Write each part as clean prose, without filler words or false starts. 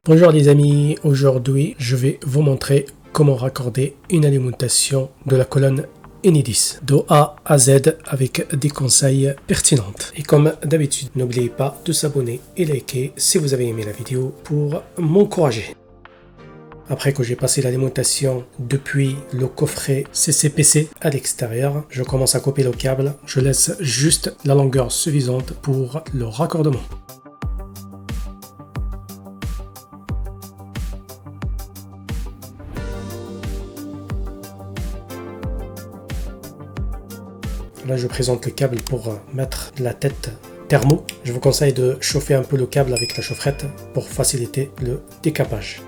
Bonjour les amis, aujourd'hui je vais vous montrer comment raccorder une alimentation de la colonne Enedis de A à Z avec des conseils pertinents. Et comme d'habitude, n'oubliez pas de s'abonner et liker si vous avez aimé la vidéo pour m'encourager. Après que j'ai passé l'alimentation depuis le coffret CCPC à l'extérieur, je commence à couper le câble. Je laisse juste la longueur suffisante pour le raccordement. Là, je présente le câble pour mettre la tête thermo. Je vous conseille de chauffer un peu le câble avec la chaufferette pour faciliter le décapage.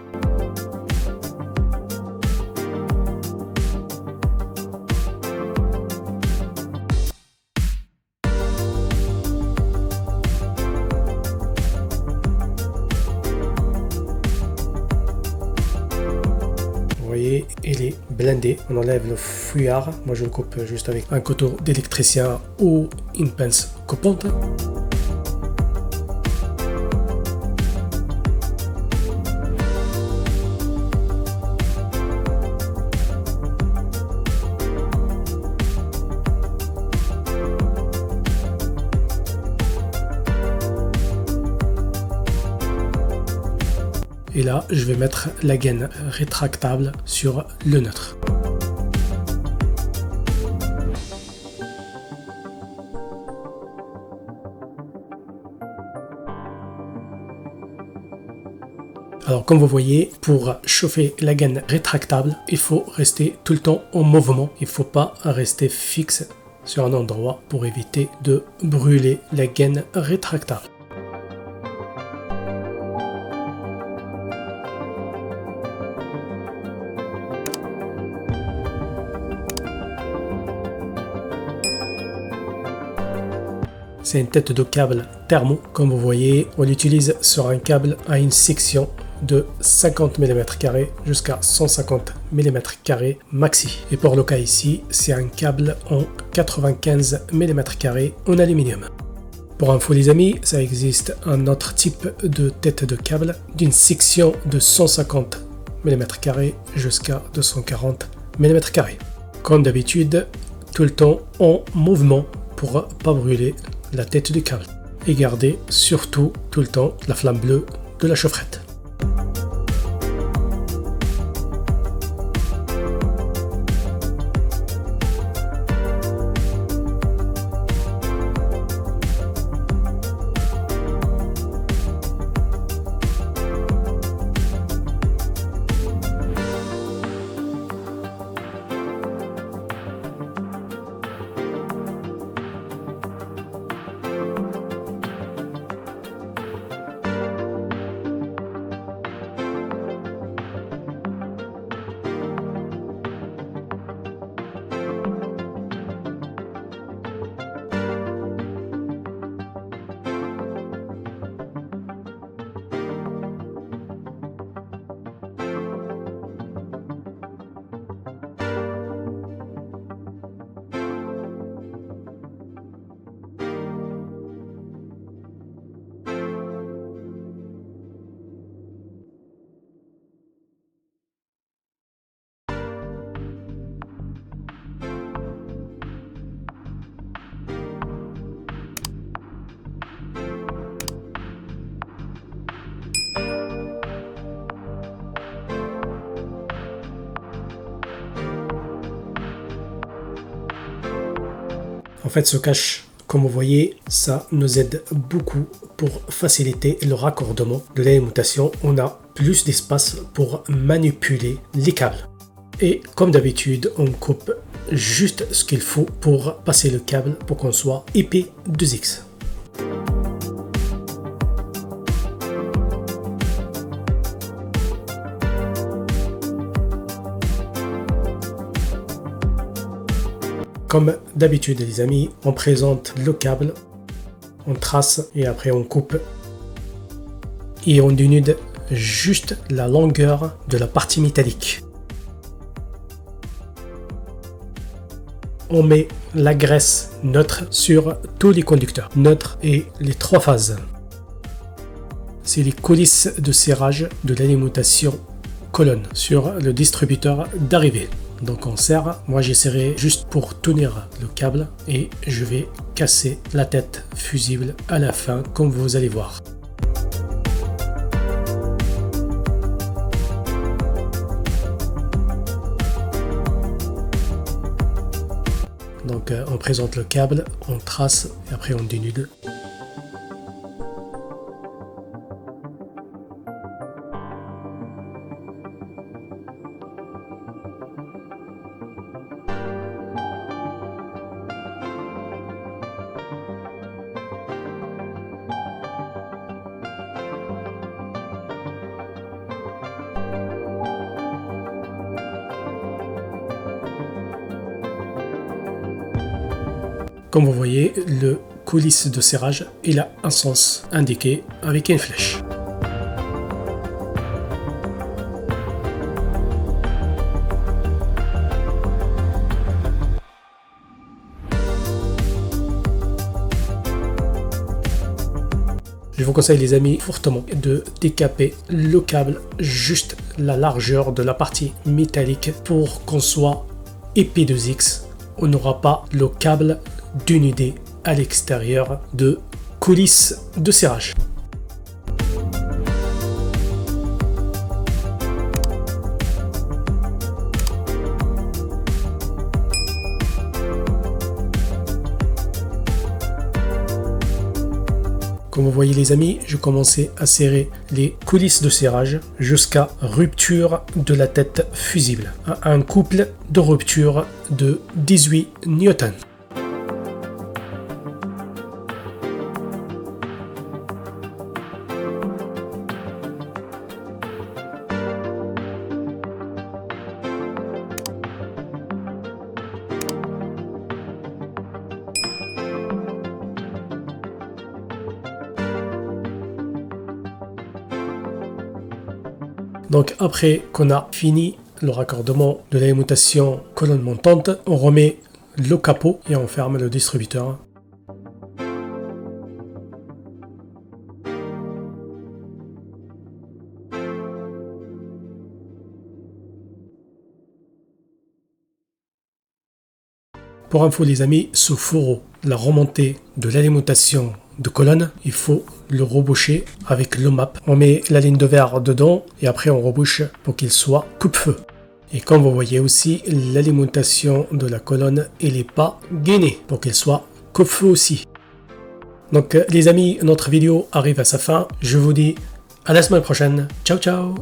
Vous voyez, il est blindé. On enlève le fouillard. Moi, je le coupe juste avec un couteau d'électricien ou une pince coupante. Et là, je vais mettre la gaine rétractable sur le neutre. Alors comme vous voyez, pour chauffer la gaine rétractable, il faut rester tout le temps en mouvement. Il ne faut pas rester fixe sur un endroit pour éviter de brûler la gaine rétractable. C'est une tête de câble thermo. Comme vous voyez, on l'utilise sur un câble à une section de 50 mm² jusqu'à 150 mm² maxi. Et pour le cas ici, c'est un câble en 95 mm² en aluminium. Pour info les amis, ça existe un autre type de tête de câble d'une section de 150 mm² jusqu'à 240 mm². Comme d'habitude, tout le temps en mouvement pour pas brûler la tête du câble et garder surtout tout le temps la flamme bleue de la chaufferette. En fait, ce cache, comme vous voyez, ça nous aide beaucoup pour faciliter le raccordement de l'alimentation. On a plus d'espace pour manipuler les câbles. Et comme d'habitude, on coupe juste ce qu'il faut pour passer le câble pour qu'on soit épais 2X. Comme d'habitude les amis, on présente le câble, on trace et après on coupe. Et on dénude juste la longueur de la partie métallique. On met la graisse neutre sur tous les conducteurs, neutre et les 3 phases. c'est les coulisses de serrage de l'alimentation colonne sur le distributeur d'arrivée. Donc on serre, moi j'ai serré juste pour tenir le câble et je vais casser la tête fusible à la fin comme vous allez voir. Donc on présente le câble, on trace et après on dénude. Comme vous voyez, le coulisse de serrage, il a un sens indiqué avec une flèche. Je vous conseille les amis fortement de décaper le câble juste la largeur de la partie métallique pour qu'on soit P2X. On n'aura pas le câble dénudé à l'extérieur de coulisses de serrage. Comme vous voyez les amis, je commençais à serrer les coulisses de serrage jusqu'à rupture de la tête fusible. Un couple de rupture de 18 newtons. Donc après qu'on a fini le raccordement de l'alimentation colonne montante, on remet le capot et on ferme le distributeur. Pour info les amis, ce fourreau, la remontée de l'alimentation de colonne, il faut le reboucher avec le map. On met la ligne de verre dedans et après on rebouche pour qu'il soit coupe-feu. Et comme vous voyez aussi, l'alimentation de la colonne, elle n'est pas gainée pour qu'elle soit coupe-feu aussi. Donc les amis, notre vidéo arrive à sa fin. Je vous dis à la semaine prochaine. Ciao ciao.